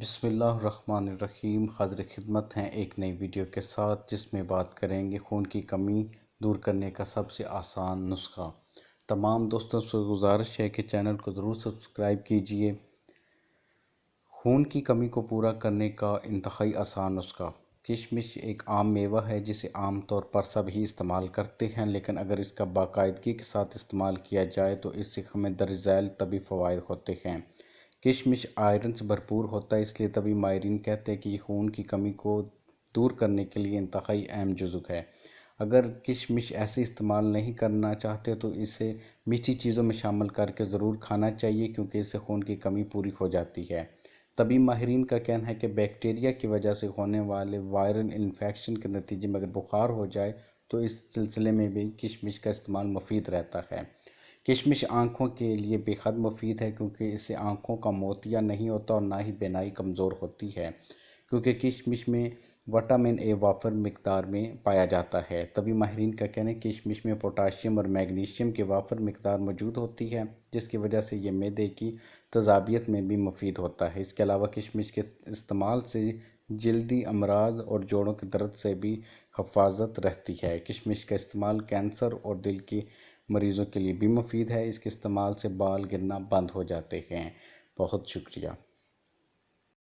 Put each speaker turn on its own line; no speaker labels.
بسم اللہ الرحمن الرحیم۔ حاضر خدمت ہیں ایک نئی ویڈیو کے ساتھ جس میں بات کریں گے خون کی کمی دور کرنے کا سب سے آسان نسخہ۔ تمام دوستوں سے گزارش ہے کہ چینل کو ضرور سبسکرائب کیجئے۔ خون کی کمی کو پورا کرنے کا انتہائی آسان نسخہ۔ کشمش ایک عام میوہ ہے جسے عام طور پر سب ہی استعمال کرتے ہیں، لیکن اگر اس کا باقاعدگی کے ساتھ استعمال کیا جائے تو اس سے ہمیں درج ذیل طبی فوائد ہوتے ہیں۔ کشمش آئرن سے بھرپور ہوتا ہے، اس لیے طبی ماہرین کہتے ہیں کہ یہ خون کی کمی کو دور کرنے کے لیے انتہائی اہم جزو ہے۔ اگر کشمش ایسے استعمال نہیں کرنا چاہتے تو اسے میٹھی چیزوں میں شامل کر کے ضرور کھانا چاہیے، کیونکہ اس سے خون کی کمی پوری ہو جاتی ہے۔ طبی ماہرین کا کہنا ہے کہ بیکٹیریا کی وجہ سے ہونے والے وائرل انفیکشن کے نتیجے میں اگر بخار ہو جائے تو اس سلسلے میں بھی کشمش کا استعمال مفید رہتا ہے۔ کشمش آنکھوں کے لیے بے حد مفید ہے، کیونکہ اس سے آنکھوں کا موتیا نہیں ہوتا اور نہ ہی بینائی کمزور ہوتی ہے، کیونکہ کشمش میں وٹامن اے وافر مقدار میں پایا جاتا ہے۔ طبی ماہرین کا کہنا ہے کہ کشمش میں پوٹاشیم اور میگنیشیم کی وافر مقدار موجود ہوتی ہے، جس کی وجہ سے یہ معدے کی تیزابیت میں بھی مفید ہوتا ہے۔ اس کے علاوہ کشمش کے استعمال سے جلدی امراض اور جوڑوں کے درد سے بھی حفاظت رہتی ہے۔ کشمش کا استعمال کینسر اور دل کے مریضوں کے لیے بھی مفید ہے۔ اس کے استعمال سے بال گرنا بند ہو جاتے ہیں۔ بہت شکریہ۔